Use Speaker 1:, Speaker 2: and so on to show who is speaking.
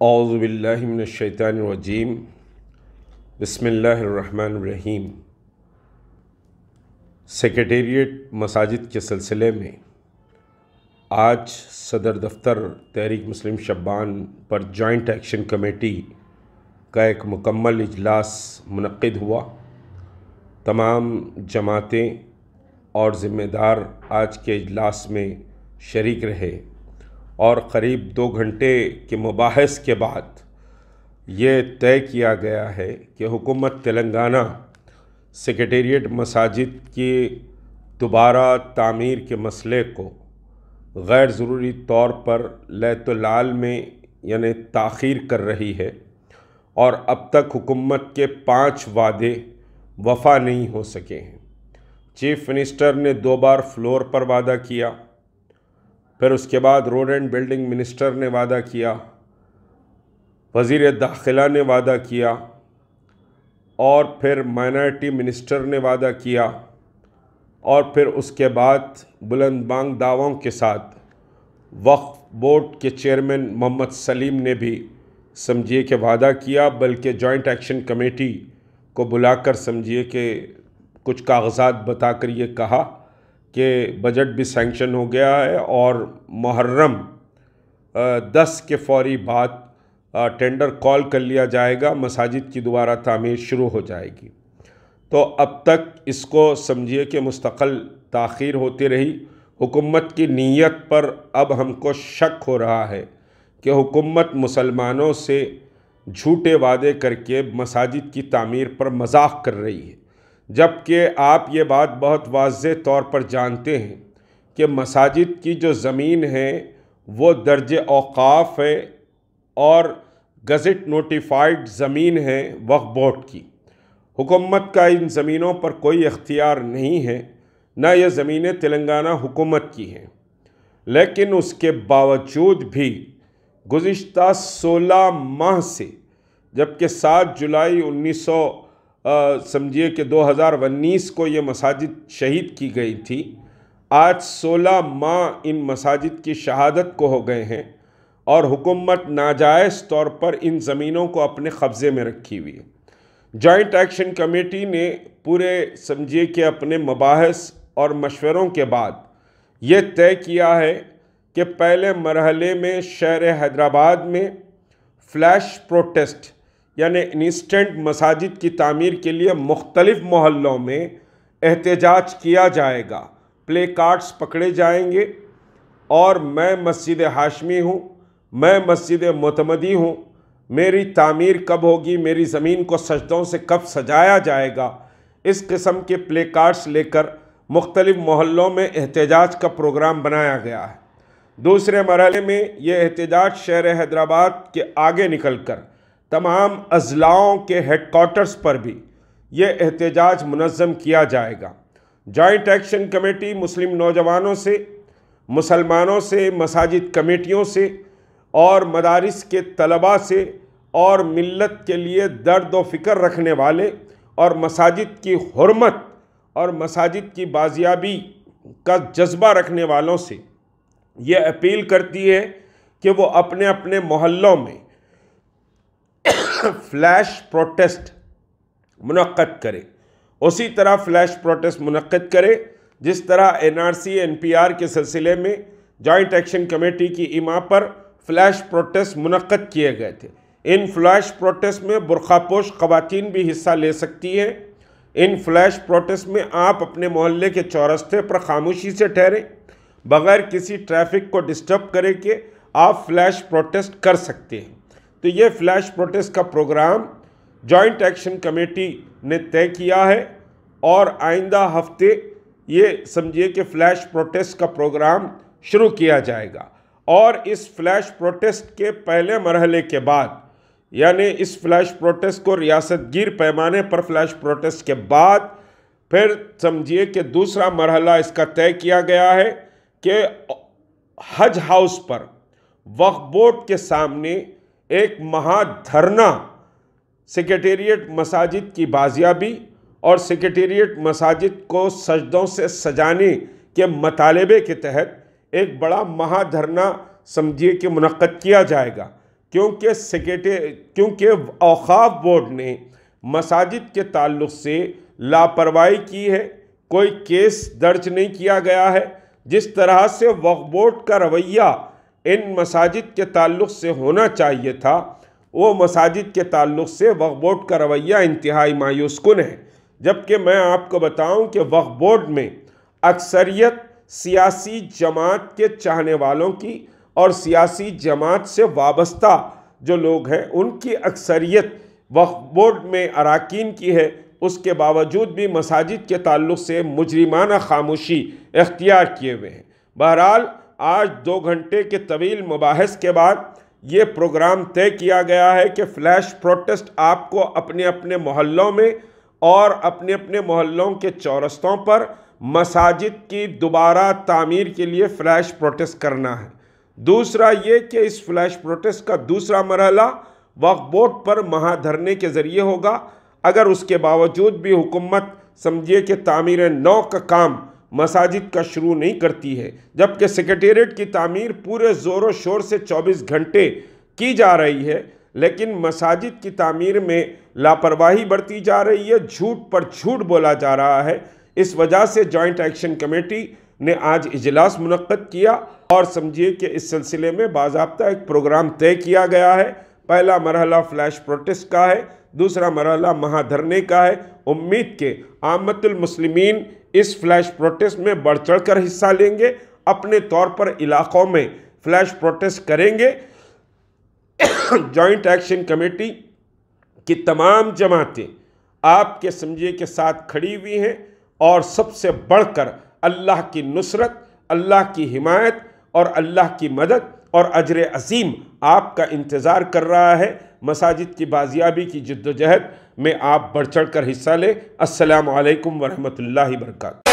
Speaker 1: औज़ु बिल्लाहि मिनश्शैतानिर्रजीम बिस्मिल्लाहिर्रहमानिर्रहीम। सेक्रेटेरिएट मसाजिद के सिलसिले में आज सदर दफ्तर तहरीक मुस्लिम शब्बान पर जॉइंट एक्शन कमेटी का एक मुकम्मल इजलास मुनक्किद हुआ। तमाम जमातें और ज़िम्मेदार आज के इजलास में शरीक रहे और क़रीब 2 घंटे के मुबाहिस के बाद ये तय किया गया है कि हुकूमत तेलंगाना सेक्रेटेरिएट मसाजिद की दोबारा तामीर के मसले को गैर ज़रूरी तौर पर लैतुलाल में यानी ताख़ीर कर रही है और अब तक हुकूमत के 5 वादे वफ़ा नहीं हो सके हैं। चीफ़ मिनिस्टर ने 2 बार फ्लोर पर वादा किया, फिर उसके बाद रोड एंड बिल्डिंग मिनिस्टर ने वादा किया, वज़ीर दाखिला ने वादा किया और फिर माइनॉरिटी मिनिस्टर ने वादा किया और फिर उसके बाद बुलंद बांग दावों के साथ वक्फ बोर्ड के चेयरमैन मोहम्मद सलीम ने भी समझिए कि वादा किया, बल्कि जॉइंट एक्शन कमेटी को बुलाकर समझिए कि कुछ कागज़ात बताकर ये कहा कि बजट भी सैंक्शन हो गया है और मुहर्रम 10 के फौरी बाद टेंडर कॉल कर लिया जाएगा, मसाजिद की दोबारा तामीर शुरू हो जाएगी। तो अब तक इसको समझिए कि मुस्तक़िल ताख़ीर होती रही। हुकूमत की नीयत पर अब हमको शक हो रहा है कि हुकूमत मुसलमानों से झूठे वादे करके मसाजिद की तामीर पर मजाक कर रही है, जबकि आप ये बात बहुत वाज़ेह तौर पर जानते हैं कि मसाजिद की जो ज़मीन है वो दर्जे औक़ाफ़ है और गज़ट नोटिफाइड ज़मीन है वक्फ बोर्ड की। हुकूमत का इन ज़मीनों पर कोई इख्तियार नहीं है, न ये ज़मीनें तेलंगाना हुकूमत की हैं। लेकिन उसके बावजूद भी गुज़िश्ता 16 माह से, जबकि 7 जुलाई 1900 समझिए कि 2019 को ये मसाजिद शहीद की गई थी, आज 16 माह इन मसाजिद की शहादत को हो गए हैं और हुकूमत नाजायज़ तौर पर इन ज़मीनों को अपने कब्ज़े में रखी हुई है। जॉइंट एक्शन कमेटी ने पूरे समझिए कि अपने मबाहिस और मशवरों के बाद ये तय किया है कि पहले मरहले में शहर हैदराबाद में फ्लैश प्रोटेस्ट यानी इंस्टेंट मसाजिद की तामीर के लिए मुख्तलिफ़ मोहल्लों में एहतजाज किया जाएगा। प्ले कार्ड्स पकड़े जाएंगे और मैं मस्जिद हाशमी हूँ, मैं मस्जिद मोतमदी हूँ, मेरी तामीर कब होगी, मेरी ज़मीन को सजदों से कब सजाया जाएगा, इस किस्म के प्ले कार्ड्स लेकर मुख्तलिफ़ मोहल्लों में एहतजाज का प्रोग्राम बनाया गया है। दूसरे मरहले में ये एहतजाज शहर हैदराबाद के आगे निकल कर तमाम अज़लाओं के हेडक्वार्टर्स पर भी ये एहतजाज मुनज़्ज़म किया जाएगा। जॉइंट एक्शन कमेटी मुस्लिम नौजवानों से, मुसलमानों से, मसाजिद कमेटियों से और मदारिस के तलबा से और मिल्लत के लिए दर्द व फ़िक्र रखने वाले और मसाजिद की हुर्मत और मसाजिद की बाजियाबी का जज्बा रखने वालों से ये अपील करती है कि वो अपने अपने मोहल्लों में फ्लैश प्रोटेस्ट मुनक्किद करे। उसी तरह फ्लैश प्रोटेस्ट मुनक्किद करे जिस तरह NRC NPR के सिलसिले में जॉइंट एक्शन कमेटी की इमा पर फ्लैश प्रोटेस्ट मुनक्किद किए गए थे। इन फ्लैश प्रोटेस्ट में बुर्खापोश ख़वातीन भी हिस्सा ले सकती हैं। इन फ्लैश प्रोटेस्ट में आप अपने मोहल्ले के चौरस्ते पर खामोशी से ठहरें, बग़ैर किसी ट्रैफिक को डिस्टर्ब करे के आप फ्लैश प्रोटेस्ट कर सकते हैं। तो ये फ्लैश प्रोटेस्ट का प्रोग्राम जॉइंट एक्शन कमेटी ने तय किया है और आइंदा हफ्ते ये समझिए कि फ़्लैश प्रोटेस्ट का प्रोग्राम शुरू किया जाएगा। और इस फ्लैश प्रोटेस्ट के पहले मरहले के बाद, यानी इस फ्लैश प्रोटेस्ट को रियासतगीर पैमाने पर फ्लैश प्रोटेस्ट के बाद फिर समझिए कि दूसरा मरहला इसका तय किया गया है कि हज हाउस पर वक्फ बोर्ड के सामने एक महाधरना सेक्रेटेरिएट मसाजिद की बाजियाबी और सेक्रेटेरिएट मसाजिद को सजदों से सजाने के मतालबे के तहत एक बड़ा महाधरना समझिए कि मुनक्किद किया जाएगा क्योंकि औक़ाफ़ बोर्ड ने मसाजिद के ताल्लुक़ से लापरवाही की है, कोई केस दर्ज नहीं किया गया है। जिस तरह से वक्फ़ बोर्ड का रवैया इन मसाजिद के ताल्लुक़ से होना चाहिए था, वो मसाजिद के ताल्लुक़ से वक्फ़ बोर्ड का रवैया इंतहाई मायूस कुन है। जबकि मैं आपको बताऊं कि वक्फ़ बोर्ड में अक्सरियत सियासी जमात के चाहने वालों की और सियासी जमात से वाबस्ता जो लोग हैं उनकी अक्सरियत वक्फ़ बोर्ड में अराकीन की है। उसके बावजूद भी मसाजिद के ताल्लुक़ से मुजरिमाना खामोशी इख्तियार किए हुए हैं। बहरहाल आज 2 घंटे के तवील मुबाहिस के बाद ये प्रोग्राम तय किया गया है कि फ़्लैश प्रोटेस्ट आपको अपने अपने मोहल्लों में और अपने अपने मोहल्लों के चौरस्तों पर मसाजिद की दोबारा तामीर के लिए फ़्लैश प्रोटेस्ट करना है। दूसरा ये कि इस फ़्लैश प्रोटेस्ट का दूसरा मरहला वक्फ़ बोर्ड पर महाधरने के ज़रिए होगा। अगर उसके बावजूद भी हुकूमत समझिए कि तामीर नौ का काम मसाजिद का शुरू नहीं करती है, जबकि सेक्रेटेरिएट की तामीर पूरे ज़ोर शोर से 24 घंटे की जा रही है, लेकिन मसाजिद की तामीर में लापरवाही बरती जा रही है, झूठ पर झूठ बोला जा रहा है। इस वजह से जॉइंट एक्शन कमेटी ने आज इजलास मुनक्कद किया और समझिए कि इस सिलसिले में बाज़ाब्ता एक प्रोग्राम तय किया गया है। पहला मरहला फ़्लैश प्रोटेस्ट का है, दूसरा मरहला महाधरने का है। उम्मीद के आमतुल मुस्लिमीन इस फ़्लैश प्रोटेस्ट में बढ़ चढ़ कर हिस्सा लेंगे, अपने तौर पर इलाक़ों में फ़्लैश प्रोटेस्ट करेंगे। जॉइंट एक्शन कमेटी की तमाम जमातें आपके समझिए के साथ खड़ी हुई हैं और सबसे बढ़कर अल्लाह की नुसरत, अल्लाह की हिमायत और अल्लाह की मदद और अजर अज़ीम आपका इंतज़ार कर रहा है। मसाजिद की बाजियाबी की जद्दोजहद में आप बढ़ चढ़ कर हिस्सा लें। अस्सलामु अलैकुम वरहमतुल्लाहि वबरकातुहू।